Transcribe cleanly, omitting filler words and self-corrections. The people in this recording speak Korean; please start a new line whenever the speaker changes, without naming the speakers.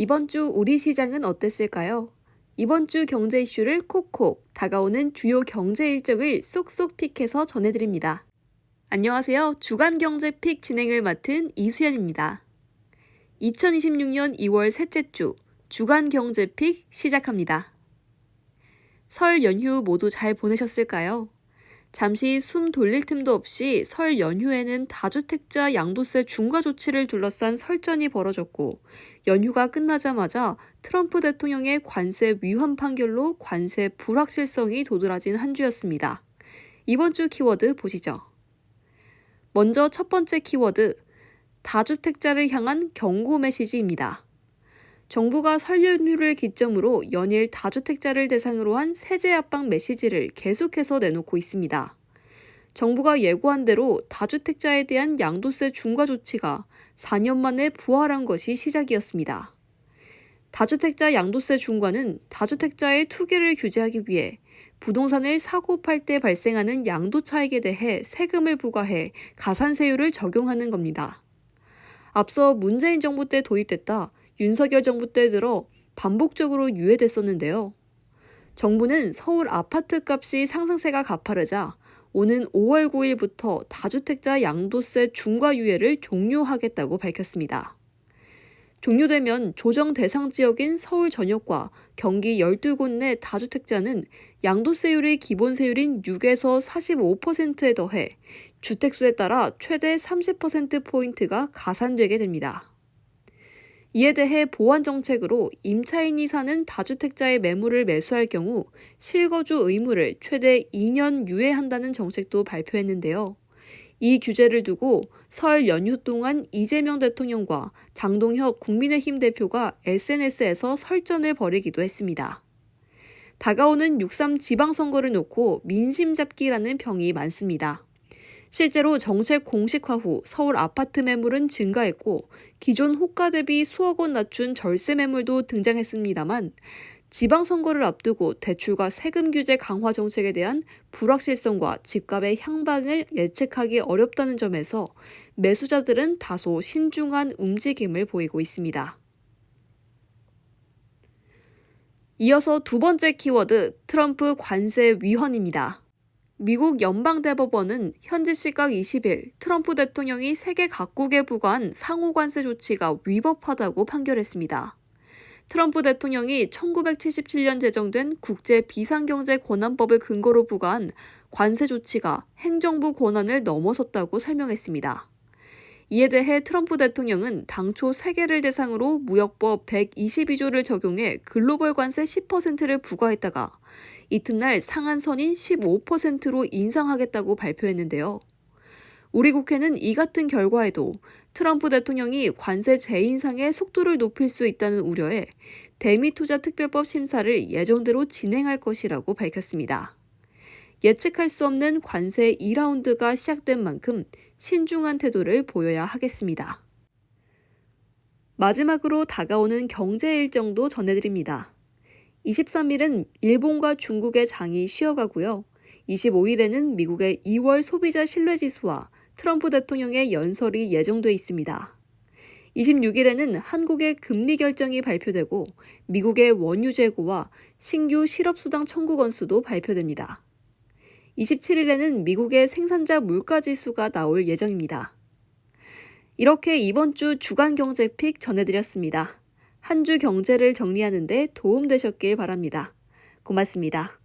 이번 주 우리 시장은 어땠을까요? 이번 주 경제 이슈를 콕콕 다가오는 주요 경제 일정을 쏙쏙 픽해서 전해드립니다. 안녕하세요. 주간 경제 픽 진행을 맡은 이수연입니다. 2026년 2월 셋째 주 주간 경제 픽 시작합니다. 설 연휴 모두 잘 보내셨을까요? 잠시 숨 돌릴 틈도 없이 설 연휴에는 다주택자 양도세 중과 조치를 둘러싼 설전이 벌어졌고, 연휴가 끝나자마자 트럼프 대통령의 관세 위헌 판결로 관세 불확실성이 도드라진 한 주였습니다. 이번 주 키워드 보시죠. 먼저 첫 번째 키워드, 다주택자를 향한 경고 메시지입니다. 정부가 설 연휴를 기점으로 연일 다주택자를 대상으로 한 세제 압박 메시지를 계속해서 내놓고 있습니다. 정부가 예고한 대로 다주택자에 대한 양도세 중과 조치가 4년 만에 부활한 것이 시작이었습니다. 다주택자 양도세 중과는 다주택자의 투기를 규제하기 위해 부동산을 사고 팔 때 발생하는 양도 차익에 대해 세금을 부과해 가산세율을 적용하는 겁니다. 앞서 문재인 정부 때 도입됐다 윤석열 정부 때 들어 반복적으로 유예됐었는데요. 정부는 서울 아파트 값이 상승세가 가파르자 오는 5월 9일부터 다주택자 양도세 중과 유예를 종료하겠다고 밝혔습니다. 종료되면 조정 대상 지역인 서울 전역과 경기 12곳 내 다주택자는 양도세율이 기본세율인 6에서 45%에 더해 주택수에 따라 최대 30%포인트가 가산되게 됩니다. 이에 대해 보완 정책으로 임차인이 사는 다주택자의 매물을 매수할 경우 실거주 의무를 최대 2년 유예한다는 정책도 발표했는데요. 이 규제를 두고 설 연휴 동안 이재명 대통령과 장동혁 국민의힘 대표가 SNS에서 설전을 벌이기도 했습니다. 다가오는 6.3 지방선거를 놓고 민심 잡기라는 평이 많습니다. 실제로 정책 공식화 후 서울 아파트 매물은 증가했고 기존 호가 대비 수억 원 낮춘 절세 매물도 등장했습니다만 지방선거를 앞두고 대출과 세금 규제 강화 정책에 대한 불확실성과 집값의 향방을 예측하기 어렵다는 점에서 매수자들은 다소 신중한 움직임을 보이고 있습니다. 이어서 두 번째 키워드, 트럼프 관세 위헌입니다. 미국 연방대법원은 현지 시각 20일 트럼프 대통령이 세계 각국에 부과한 상호관세 조치가 위법하다고 판결했습니다. 트럼프 대통령이 1977년 제정된 국제비상경제권한법을 근거로 부과한 관세 조치가 행정부 권한을 넘어섰다고 설명했습니다. 이에 대해 트럼프 대통령은 당초 세계를 대상으로 무역법 122조를 적용해 글로벌 관세 10%를 부과했다가 이튿날 상한선인 15%로 인상하겠다고 발표했는데요. 우리 국회는 이 같은 결과에도 트럼프 대통령이 관세 재인상의 속도를 높일 수 있다는 우려에 대미투자특별법 심사를 예정대로 진행할 것이라고 밝혔습니다. 예측할 수 없는 관세 2라운드가 시작된 만큼 신중한 태도를 보여야 하겠습니다. 마지막으로 다가오는 경제 일정도 전해드립니다. 23일은 일본과 중국의 장이 쉬어가고요. 25일에는 미국의 2월 소비자 신뢰지수와 트럼프 대통령의 연설이 예정돼 있습니다. 26일에는 한국의 금리 결정이 발표되고 미국의 원유 재고와 신규 실업수당 청구 건수도 발표됩니다. 27일에는 미국의 생산자 물가지수가 나올 예정입니다. 이렇게 이번 주 주간 경제 픽 전해드렸습니다. 한 주 경제를 정리하는 데 도움되셨길 바랍니다. 고맙습니다.